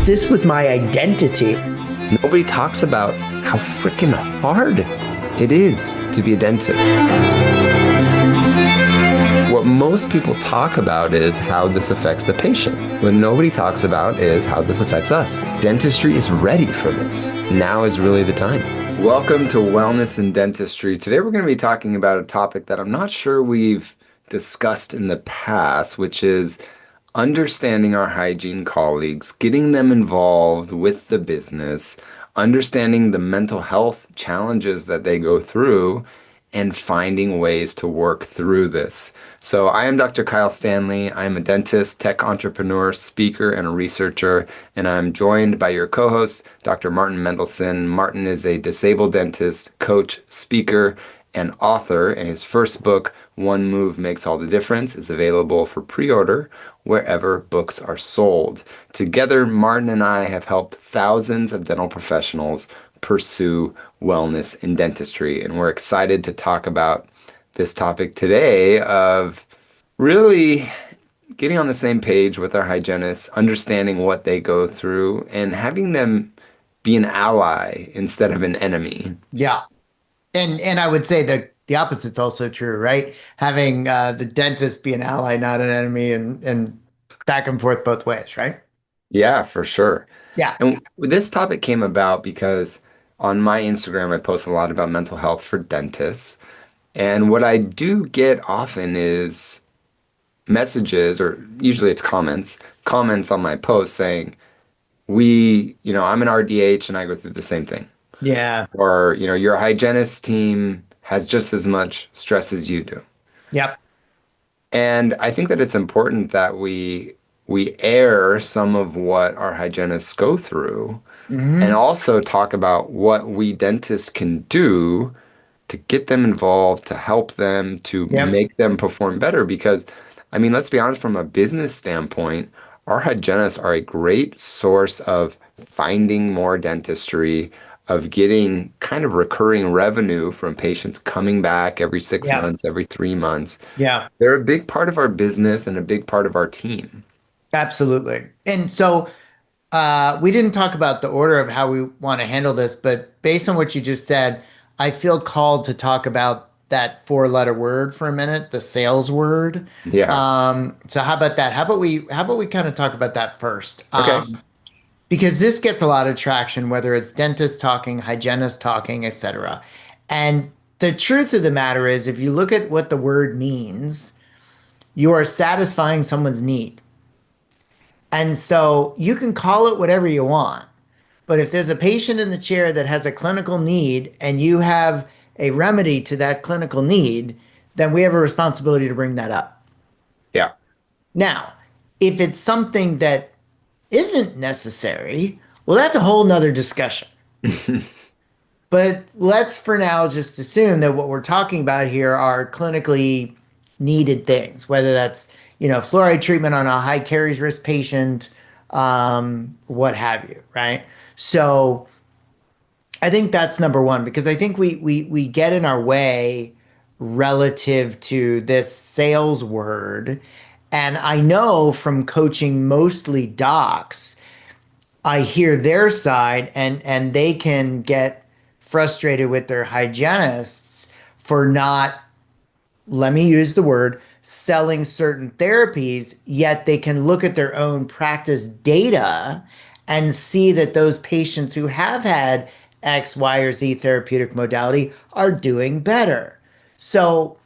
this was my identity. Nobody talks about how freaking hard it is to be a dentist. What most people talk about is how this affects the patient. What nobody talks about is how this affects us. Dentistry is ready for this. Now is really the time. Welcome to Wellness in Dentistry. Today we're going to be talking about a topic that I'm not sure we've discussed in the past, which is understanding our hygiene colleagues, getting them involved with the business, understanding the mental health challenges that they go through, and finding ways to work through this. So I am Dr. Kyle Stanley. I'm a dentist, tech entrepreneur, speaker, and a researcher, and I'm joined by your co-host, Dr. Martin Mendelson. Martin is a disabled dentist, coach, speaker, and author, and his first book, One Move Makes All the Difference, is available for pre-order wherever books are sold. Together, Martin and I have helped thousands of dental professionals pursue wellness in dentistry, and we're excited to talk about this topic today of really getting on the same page with our hygienists, understanding what they go through, and having them be an ally instead of an enemy. Yeah. And I would say that the opposite's also true, right? Having the dentist be an ally, not an enemy, and back and forth both ways, right? Yeah, for sure. Yeah. And this topic came about because on my Instagram, I post a lot about mental health for dentists. And what I do get often is messages, or usually it's comments on my post saying, I'm an RDH and I go through the same thing. Yeah. Or, your hygienist team has just as much stress as you do. Yep. And I think that it's important that we air some of what our hygienists go through and Hmm. also talk about what we dentists can do to get them involved, to help them, to Yep. make them perform better. Because, let's be honest, from a business standpoint, our hygienists are a great source of finding more dentistry, of getting kind of recurring revenue from patients coming back every six Yep. months, every 3 months. Yeah. They're a big part of our business and a big part of our team. Absolutely. And so we didn't talk about the order of how we want to handle this, but based on what you just said, I feel called to talk about that four-letter word for a minute, the sales word. Yeah. So how about that? How about we kind of talk about that first? Okay. Because this gets a lot of traction, whether it's dentists talking, hygienists talking, etc. And the truth of the matter is, if you look at what the word means, you are satisfying someone's need. And so you can call it whatever you want. But if there's a patient in the chair that has a clinical need and you have a remedy to that clinical need, then we have a responsibility to bring that up. Yeah. Now, if it's something that isn't necessary, well, that's a whole nother discussion. But let's for now just assume that what we're talking about here are clinically needed things, whether that's, fluoride treatment on a high caries risk patient, what have you, right? So I think that's number one, because I think we get in our way relative to this sales word. And I know from coaching mostly docs, I hear their side, and they can get frustrated with their hygienists for not, let me use the word, selling certain therapies, yet they can look at their own practice data and see that those patients who have had X, Y, or Z therapeutic modality are doing better. So,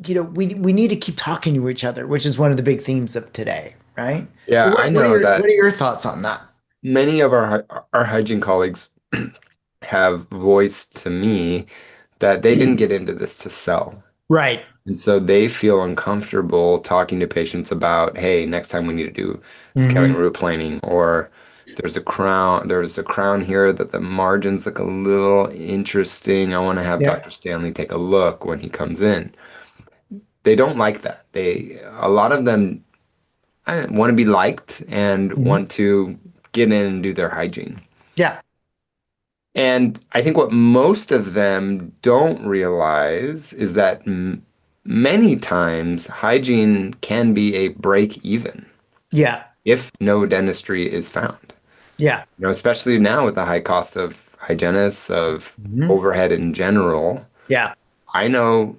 we need to keep talking to each other, which is one of the big themes of today, right? So Yeah, I what are know your what that are your thoughts on that? many of our hygiene colleagues have voiced to me that they didn't get into this to sell. Right. And so they feel uncomfortable talking to patients about, hey, next time we need to do scaling Hmm. root planing, or there's a crown here that the margins look a little interesting. I want to have Yep. Dr. Stanley take a look when he comes in. They don't like that. A lot of them want to be liked and Hmm. want to get in and do their hygiene. Yeah. And I think what most of them don't realize is that many times hygiene can be a break even. Yeah. if no dentistry is found. Yeah. Especially now with the high cost of hygienists, of Mhm. overhead in general. Yeah. I know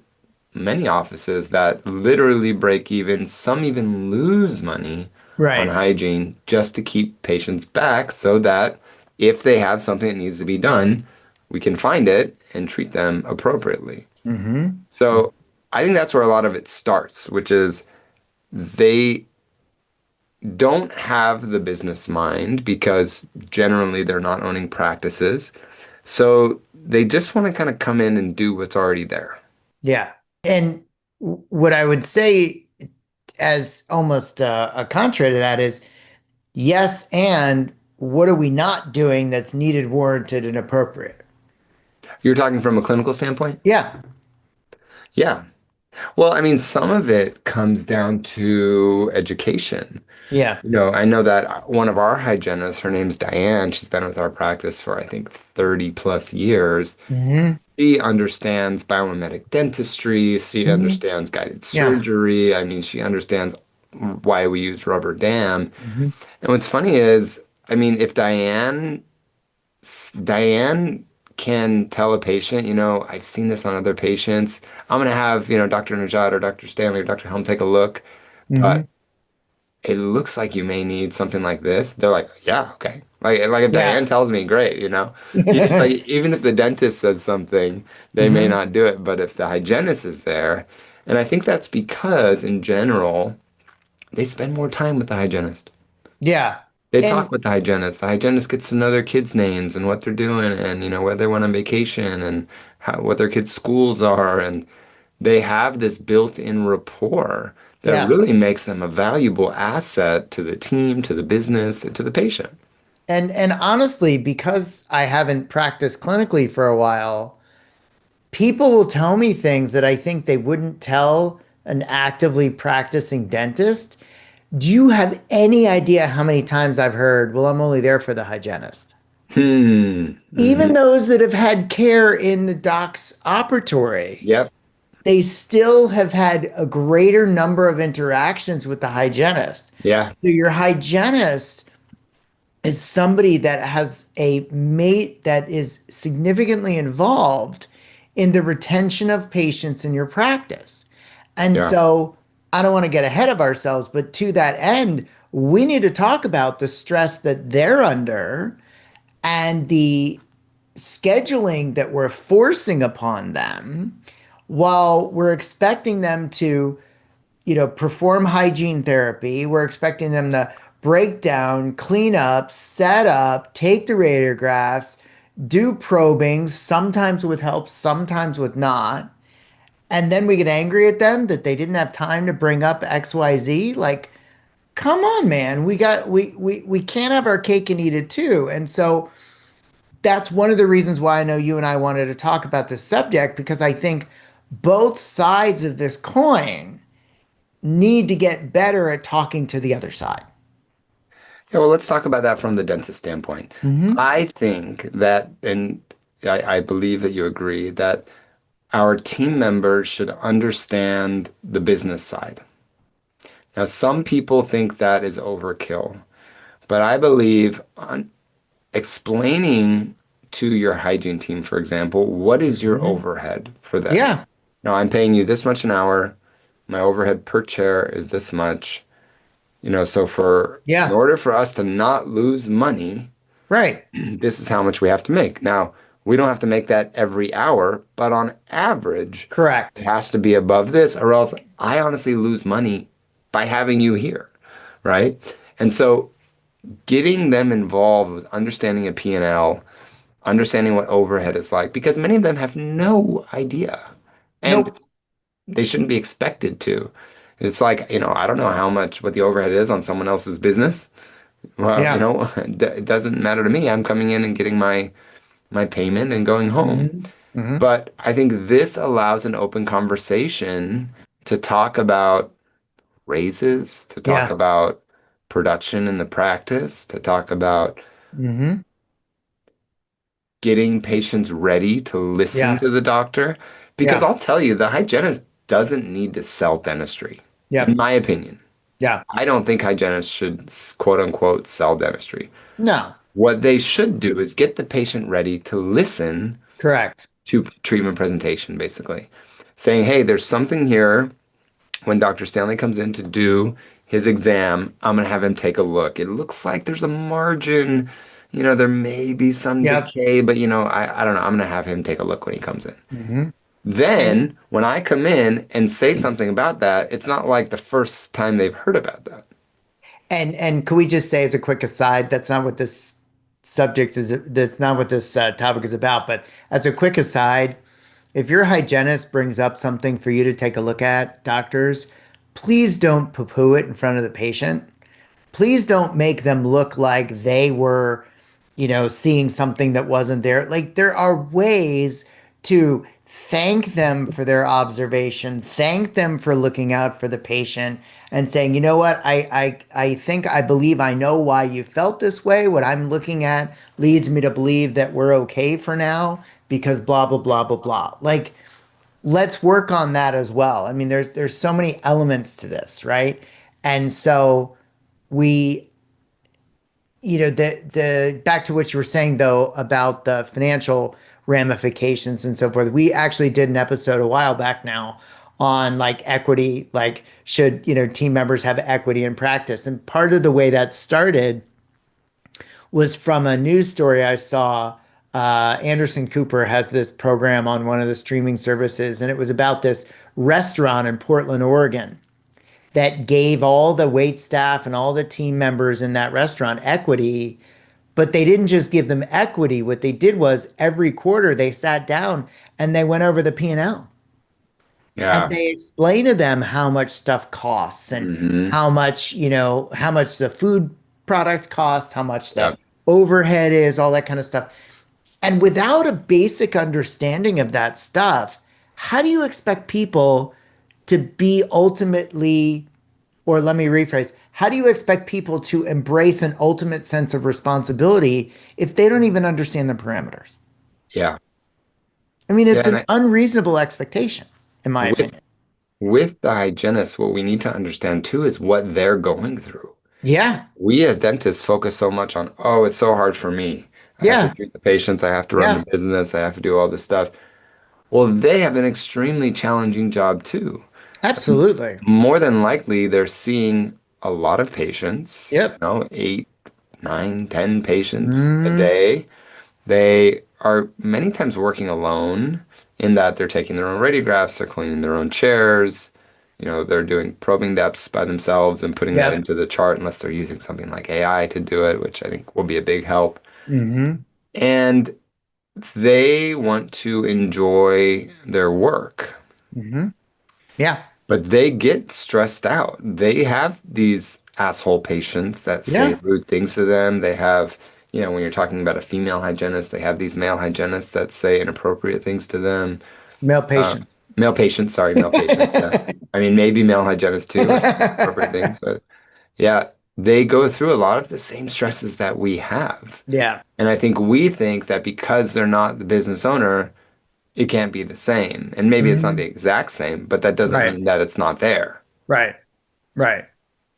many offices that literally break even, some even lose money on Right. hygiene just to keep patients back so that if they have something that needs to be done, we can find it and treat them appropriately. Hmm. So I think that's where a lot of it starts, which is they don't have the business mind because generally they're not owning practices. So they just want to kind of come in and do what's already there. Yeah. And what I would say as almost a contra to that is yes, and what are we not doing that's needed, warranted, and appropriate? You're talking from a clinical standpoint? Yeah. Yeah. Well, I mean, some of it comes down to education. Yeah. I know that one of our hygienists, her name's Diane, she's been with our practice for I think 30 plus years. Hmm. She understands biomimetic dentistry, she Hmm. understands guided Yeah. surgery. I mean, she understands why we use rubber dam. Hmm. And what's funny is, I mean, if Diane can tell a patient, I've seen this on other patients. I'm going to have, Dr. Najat or Dr. Stanley or Dr. Helm take a look, Hmm. but it looks like you may need something like this. They're like, yeah, okay. Like if Yeah. Diane tells me, great. Like even if the dentist says something, they may Hmm. not do it, but if the hygienist is there, and I think that's because in general, they spend more time with the hygienist. Yeah. They talk And with the hygienist. The hygienist gets to know their kids' names and what they're doing and whether they went on vacation and what their kids' schools are, and they have this built-in rapport that really yes. makes them a valuable asset to the team, to the business, and to the patient. And honestly, because I haven't practiced clinically for a while, people will tell me things that I think they wouldn't tell an actively practicing dentist. Do you have any idea how many times I've heard, well, I'm only there for the hygienist? Hmm. Even those that have had care in the doc's operatory, Yep. they still have had a greater number of interactions with the hygienist. Yeah. So your hygienist is somebody that has a mate that is significantly involved in the retention of patients in your practice. And Yeah. so I don't want to get ahead of ourselves, but to that end, we need to talk about the stress that they're under and the scheduling that we're forcing upon them while we're expecting them to perform hygiene therapy. We're expecting them to break down, clean up, set up, take the radiographs, do probings, sometimes with help, sometimes with not. And then we get angry at them that they didn't have time to bring up XYZ. Like, come on, man. We can't have our cake and eat it too. And so that's one of the reasons why I know you and I wanted to talk about this subject because I think both sides of this coin need to get better at talking to the other side. Yeah, well, let's talk about that from the dentist standpoint. Hmm. I think that, and I believe that you agree, that our team members should understand the business side. Now, some people think that is overkill, but I believe on explaining to your hygiene team, for example, what is your Hmm. overhead for this? Yeah. Now, I'm paying you this much an hour. My overhead per chair is this much. So in Yeah. order for us to not lose money, Right. this is how much we have to make. Now, we don't have to make that every hour, but on average, it Correct. has to be above this, or else I honestly lose money by having you here, right? And so getting them involved with understanding a P&L, understanding what overhead is like, because many of them have no idea. And Nope. they shouldn't be expected to. It's like, I don't know what the overhead is on someone else's business. Well, Yeah. it doesn't matter to me. I'm coming in and getting my payment and going home. Hmm. Hmm. But I think this allows an open conversation to talk about raises, to talk Yeah. about production in the practice, to talk about Hmm. getting patients ready to listen Yeah. to the doctor. Because Yeah. I'll tell you, the hygienist doesn't need to sell dentistry, in Yep. my opinion. Yeah. I don't think hygienists should quote unquote sell dentistry. No. What they should do is get the patient ready to listen Correct. to treatment presentation, basically. Saying, hey, there's something here. When Dr. Stanley comes in to do his exam, I'm going to have him take a look. It looks like there's a margin, there may be some Yep. decay, but I don't know. I'm going to have him take a look when he comes in. Hmm. And Then, when I come in and say something about that, it's not like the first time they've heard about that. and can we just say as a quick aside, that's not what this subject is. That's not what this topic is about. But as a quick aside, if your hygienist brings up something for you to take a look at, doctors, please don't poo-poo it in front of the patient. Please don't make them look like they were, seeing something that wasn't there. Like there are ways to thank them for their observation, thank them for looking out for the patient and saying, you know what, I think I believe I know why you felt this way. What I'm looking at leads me to believe that we're okay for now because blah blah blah blah blah. Like let's work on that as well. I mean, there's so many elements to this, right? And so we the back to what you were saying though about the financial ramifications and so forth. We actually did an episode a while back now on like equity, like should, team members have equity in practice. And part of the way that started was from a news story I saw. Anderson Cooper has this program on one of the streaming services, and it was about this restaurant in Portland, Oregon, that gave all the wait staff and all the team members in that restaurant equity. But they didn't just give them equity. What they did was every quarter they sat down and they went over the P&L and Yeah. they explained to them how much stuff costs and Hmm. how much the food product costs, how much the Yep. overhead is, all that kind of stuff. And without a basic understanding of that stuff, how do you expect people to be ultimately, or let me rephrase, how do you expect people to embrace an ultimate sense of responsibility if they don't even understand the parameters? Yeah. I mean, Yeah. it's an unreasonable expectation, in my With opinion. with the hygienist, what we need to understand too is what they're going through. Yeah. We as dentists focus so much on, oh, it's so hard for me. I have to Yeah. treat the patients, I have to run the Yeah. business, I have to do all this stuff. Well, they have an extremely challenging job too. Absolutely. More than likely, they're seeing a lot of patients, Yep. 8, 9, 10 patients a Mm, day. They are many times working alone in that they're taking their own radiographs, they're cleaning their own chairs, they're doing probing depths by themselves and putting that yep. into the chart unless they're using something like AI to do it, which I think will be a big help. Hmm. And they want to enjoy their work. Hmm. Yeah. But they get stressed out. They have these asshole patients that say Yeah. rude things to them. They have, when you're talking about a female hygienist, they have these male hygienists that say inappropriate things to them. Male Uh, patient. Male patients, sorry, male patients. Yeah. I mean, maybe male hygienists too are saying inappropriate things, but yeah, they go through a lot of the same stresses that we have. Yeah. And I think we think that because they're not the business owner, it can't be the same. And maybe it's not the Hmm. exact same, but that doesn't Right. mean that it's not there. Right. Right.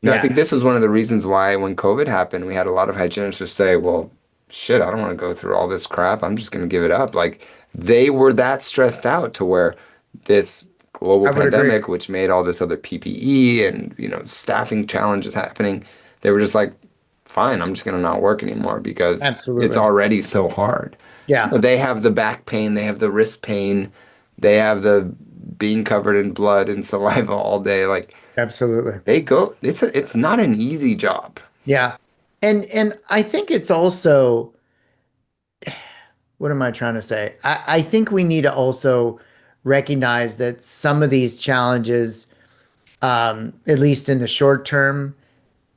And I think Yeah. this was one of the reasons why when COVID happened, we had a lot of hygienists just say, well, shit, I don't want to go through all this crap. I'm just going to give it up. Like they were that stressed out to where this global I would agree. pandemic, which made all this other PPE and, staffing challenges happening, they were just like, fine, I'm just going to not work anymore because it's Absolutely. already so hard. Yeah. They have the back pain, they have the wrist pain, they have the being covered in blood and saliva all day. Like Absolutely. they go, it's not an easy job. Yeah. And I think it's also, what am I trying to say? I think we need to also recognize that some of these challenges, at least in the short term,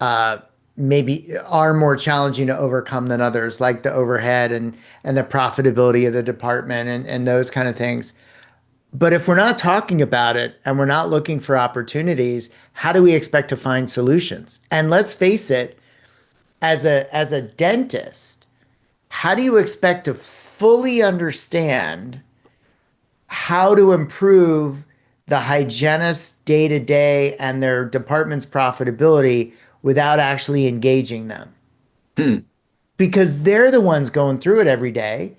uh, maybe are more challenging to overcome than others, like the overhead and the profitability of the department and those kind of things. But if we're not talking about it and we're not looking for opportunities, how do we expect to find solutions? And let's face it, as a dentist, how do you expect to fully understand how to improve the hygienists day to day and their department's profitability without actually engaging them Hmm. because they're the ones going through it every day.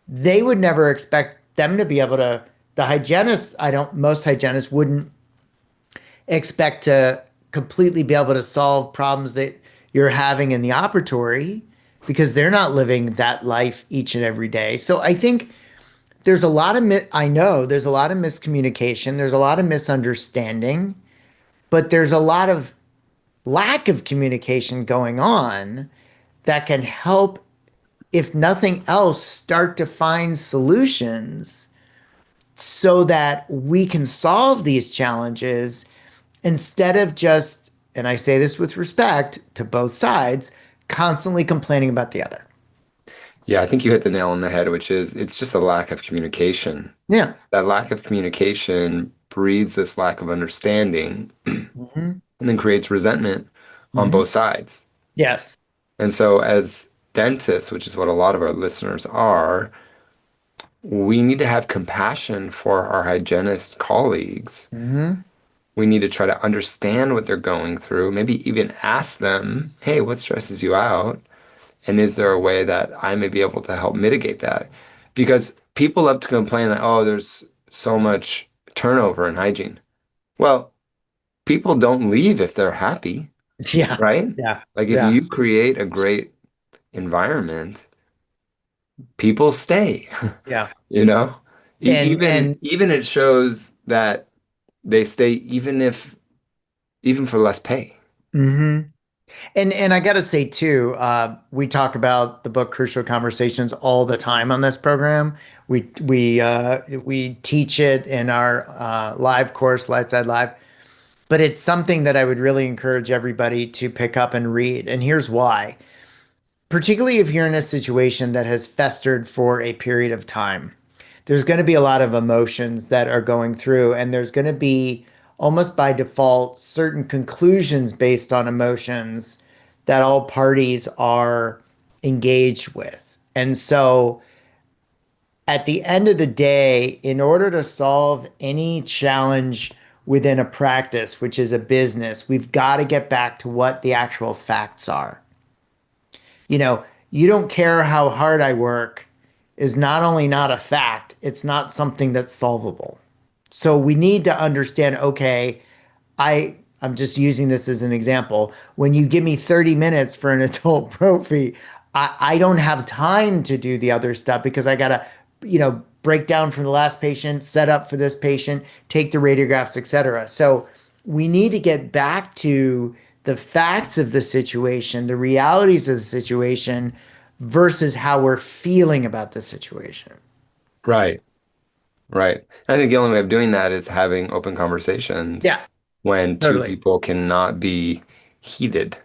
They would never expect them to be able to, the hygienists, I don't, most hygienists wouldn't expect to completely be able to solve problems that you're having in the operatory because they're not living that life each and every day. So I think there's a lot of I know there's a lot of miscommunication, there's a lot of misunderstanding, but there's a lot of lack of communication going on that can help, if nothing else, start to find solutions so that we can solve these challenges instead of just, and I say this with respect to both sides, constantly complaining about the other. Yeah, I think you hit the nail on the head, which is it's just a lack of communication. Yeah. That lack of communication breeds this lack of understanding and Hmm. then creates resentment on Hmm. both sides. Yes. And so, as dentists, which is what a lot of our listeners are, we need to have compassion for our hygienist colleagues. Hmm. We need to try to understand what they're going through, maybe even ask them, hey, what stresses you out? And is there a way that I may be able to help mitigate that? Because people love to complain that, oh, there's so much turnover in hygiene. Well, people don't leave if they're happy, Yeah. right? Yeah. Like if Yeah. you create a great environment, people stay, Yeah. you know? Even And even it shows that they stay even for less pay. hmm and I got to say too, we talk about the book Crucial Conversations all the time on this program. We teach it in our live course, Lightside Live, but it's something that I would really encourage everybody to pick up and read. And here's why. Particularly if you're in a situation that has festered for a period of time, there's going to be a lot of emotions that are going through, and there's going to be almost by default certain conclusions based on emotions that all parties are engaged with. And so at the end of the day, in order to solve any challenge within a practice, which is a business, we've got to get back to what the actual facts are. You know, you don't care how hard I work is not only not a fact, it's not something that's solvable. So we need to understand, okay, I'm just using this as an example. When you give me 30 minutes for an adult prophy, I don't have time to do the other stuff because I gotta, break down for the last patient, set up for this patient, take the radiographs, etc. So we need to get back to the facts of the situation, the realities of the situation versus how we're feeling about the situation. Right. Right. I think the only way of doing that is having open conversations Yeah, when two totally. people cannot be heated.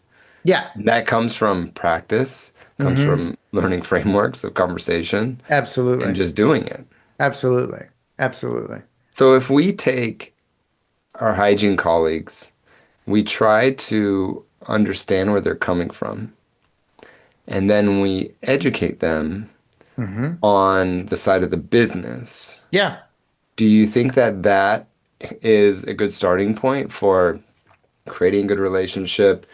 Yeah. That comes from practice, comes Hmm. from learning frameworks of conversation and Absolutely. just doing it. Absolutely. Absolutely. So if we take our hygiene colleagues, we try to understand where they're coming from, and then we educate them Hmm. on the side of the business. Yeah. Do you think that that is a good starting point for creating a good relationship,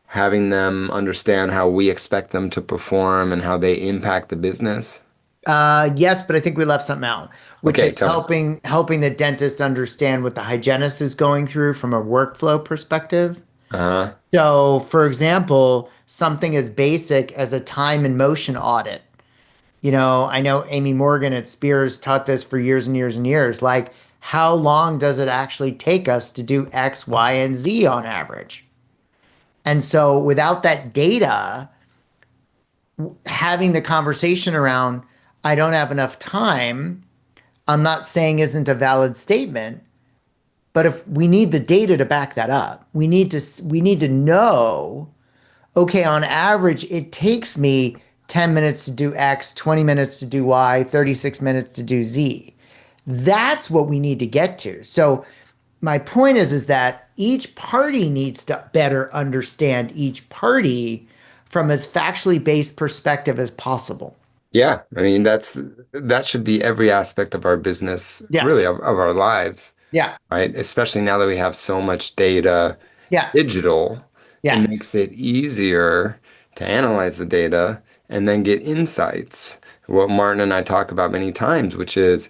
having them understand how we expect them to perform and how they impact the business? Yes, but I think we left something out, which Okay, is tell me. helping the dentist understand what the hygienist is going through from a workflow perspective. Uh-huh. So, for example, something as basic as a time and motion audit. I know Amy Morgan at Spears taught this for years and years and years. Like, how long does it actually take us to do X, Y, and Z on average? And so, without that data, having the conversation around, I don't have enough time, I'm not saying isn't a valid statement, but if we need the data to back that up, we need to know, okay, on average it takes me 10 minutes to do X, 20 minutes to do Y, 36 minutes to do Z. That's what we need to get to. So my point is that each party needs to better understand each party from as factually based perspective as possible. Yeah, I mean that should be every aspect of our business, Yeah. really of our lives. Yeah. right? Especially now that we have so much data Yeah. digital, it Yeah. makes it easier to analyze the data and then get insights. What Martin and I talk about many times, which is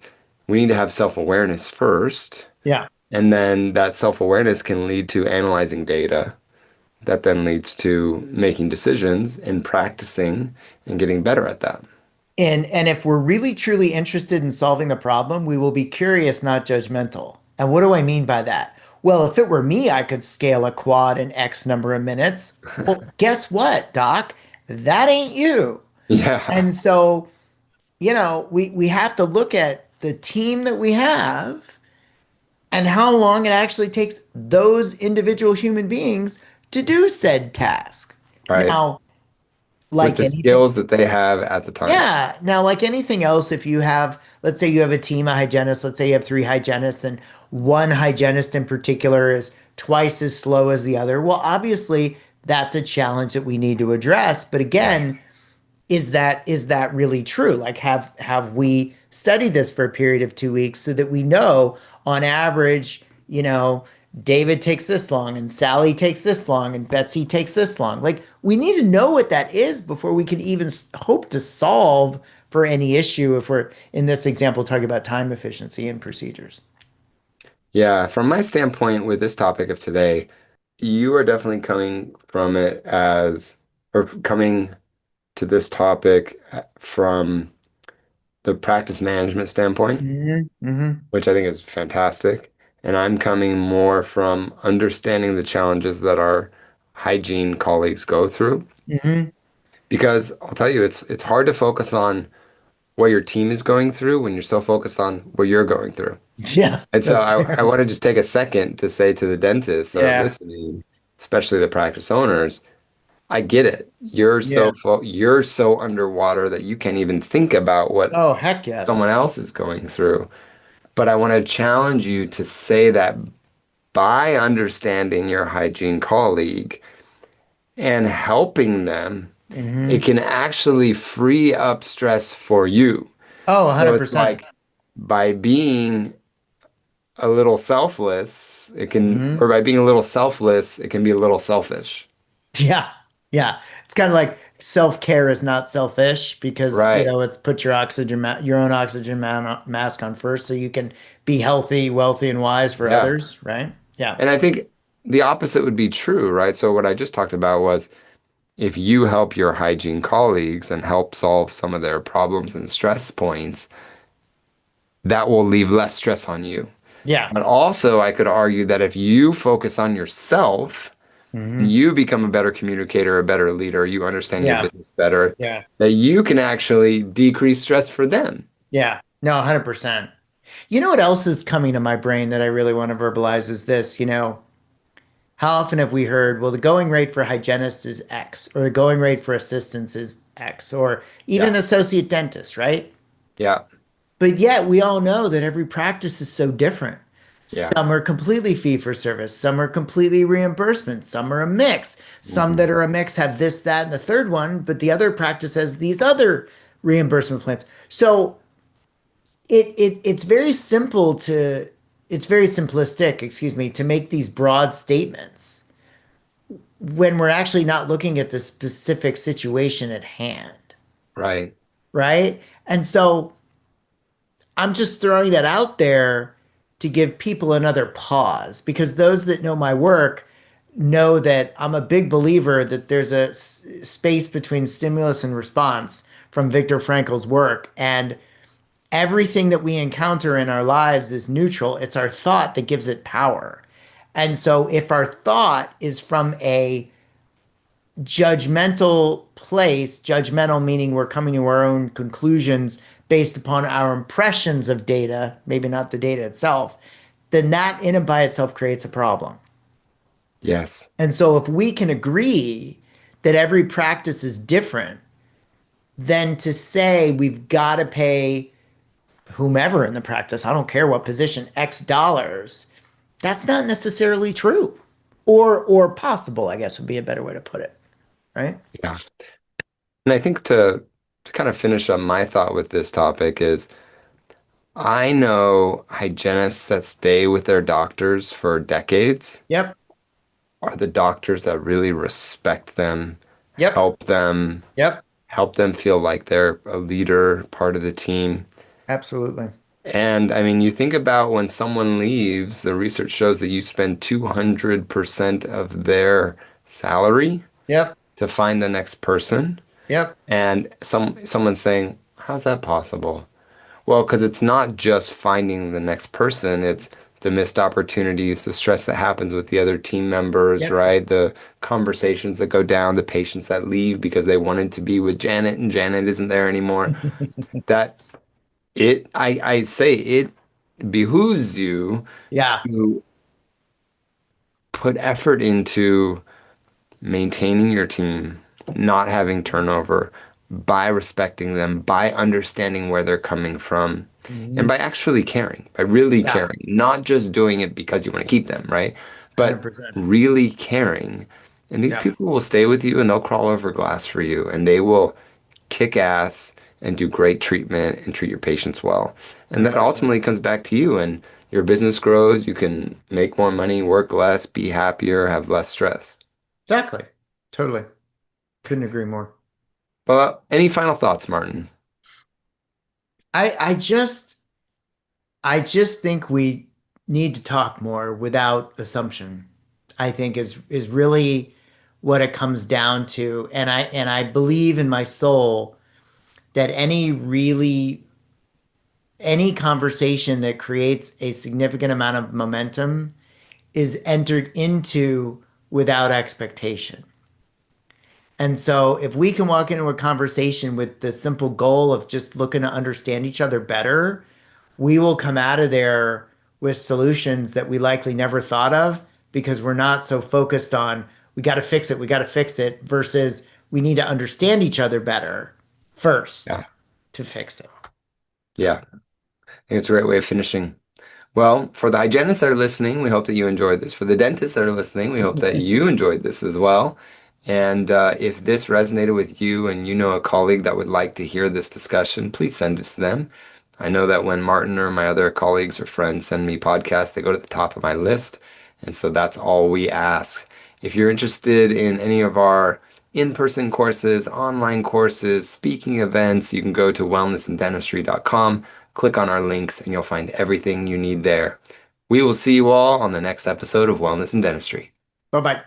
we need to have self-awareness first, Yeah. and then that self-awareness can lead to analyzing data. That then leads to making decisions and practicing and getting better at that. And if we're really truly interested in solving the problem, we will be curious, not judgmental. And what do I mean by that? Well, if it were me, I could scale a quad in X number of minutes. Well, guess what, Doc? That ain't you. Yeah, And so, we have to look at the team that we have and how long it actually takes those individual human beings to do said task. right. Now, With like the anything, skills that they have at the time. yeah. Now, like anything else, if you have, let's say you have a team of hygienists, let's say you have three hygienists, and one hygienist in particular is twice as slow as the other. Well, obviously, that's a challenge that we need to address. But Yeah. again, is that really true? Like, have we studied this for a period of 2 weeks so that we know on average, David takes this long and Sally takes this long and Betsy takes this long. Like, we need to know what that is before we can even hope to solve for any issue if we're in this example talking about time efficiency and procedures. Yeah, from my standpoint with this topic of today, you are definitely coming from it as, or coming to this topic from the practice management standpoint, Hmm. Hmm. which I think is fantastic. And I'm coming more from understanding the challenges that our hygiene colleagues go through. Hmm. Because I'll tell you, it's hard to focus on what your team is going through when you're so focused on what you're going through. Yeah, And so that's I fair. want to just take a second to say to the dentists that are Yeah. listening, especially the practice owners, I get it. Yeah. You're so underwater that you can't even think about what Oh, heck yes. someone else is going through. But I want to challenge you to say that by understanding your hygiene colleague and helping them, it Hmm. can actually free up stress for you. Oh, So it's 100%. like by being a little selfless, it can, Hmm. or by being a little selfless, it can be a little selfish. Yeah. Yeah. It's kind of like self-care is not selfish because, Right. it's put your own oxygen mask on first so you can be healthy, wealthy, and wise for Yeah. others, right? Yeah. And I think the opposite would be true, right? So what I just talked about was if you help your hygiene colleagues and help solve some of their problems and stress points, that will leave less stress on you. Yeah. But also, I could argue that if you focus on yourself, Hmm. you become a better communicator, a better leader, you understand your Yeah. business better, Yeah. that you can actually decrease stress for them. Yeah. No, 100%. You know what else is coming to my brain that I really want to verbalize is this, how often have we heard, well, the going rate for hygienists is X, or the going rate for assistants is X, or even Yeah. associate dentist, right? Yeah. But yet we all know that every practice is so different. Yeah. Some are completely fee for service, some are completely reimbursement, some are a mix. Some Hmm. that are a mix have this, that, and the third one, but the other practice has these other reimbursement plans. So it's very simple to it's very simplistic, excuse me, to make these broad statements when we're actually not looking at the specific situation at hand, Right. right? And so I'm just throwing that out there to give people another pause because those that know my work know that I'm a big believer that there's a space between stimulus and response from Viktor Frankl's work. And everything that we encounter in our lives is neutral. It's our thought that gives it power. And so if our thought is from a judgmental place, judgmental meaning we're coming to our own conclusions based upon our impressions of data, maybe not the data itself, then that in and by itself creates a problem. Yes. And so if we can agree that every practice is different, then to say we've got to pay whomever in the practice, I don't care what position, X dollars, that's not necessarily true. Or possible, I guess would be a better way to put it, right? Yeah. And I think to kind of finish up my thought with this topic is I know hygienists that stay with their doctors for decades Yep. are the doctors that really respect them, Yep. Yep. help them feel like they're a leader, part of the team. Absolutely. And I mean, you think about when someone leaves, the research shows that you spend 200% of their salary Yep. to find the next person. Yep. And someone's saying, how's that possible? Well, because it's not just finding the next person, it's the missed opportunities, the stress that happens with the other team members, Yep. right? The conversations that go down, the patients that leave because they wanted to be with Janet and Janet isn't there anymore. That I say it behooves you Yeah. to put effort into maintaining your team, not having turnover, by respecting them, by understanding where they're coming from, and Mhm. by actually caring, by really Yeah. caring, not just doing it because you want to keep them, right? But 100%. really caring. And these Yeah. people will stay with you and they'll crawl over glass for you and they will kick ass and do great treatment and treat your patients well. And that 100%. ultimately comes back to you and your business grows, you can make more money, work less, be happier, have less stress. Exactly. Totally. Couldn't agree more. Well, any final thoughts, Martin? I just think we need to talk more without assumption. I think is really what it comes down to. And I believe in my soul that any conversation that creates a significant amount of momentum is entered into without expectation. And so if we can walk into a conversation with the simple goal of just looking to understand each other better, we will come out of there with solutions that we likely never thought of because we're not so focused on we got to fix it versus we need to understand each other better first Yeah. to fix it. Yeah. So, I think it's a great way of finishing. Well, for the hygienists that are listening, we hope that you enjoyed this. For the dentists that are listening, we hope that you enjoyed this as well. And if this resonated with you and you know a colleague that would like to hear this discussion, please send it to them. I know that when Martin or my other colleagues or friends send me podcasts, they go to the top of my list. And so that's all we ask. If you're interested in any of our in-person courses, online courses, speaking events, you can go to wellnessanddentistry.com, click on our links, and you'll find everything you need there. We will see you all on the next episode of Wellness and Dentistry. bye bye.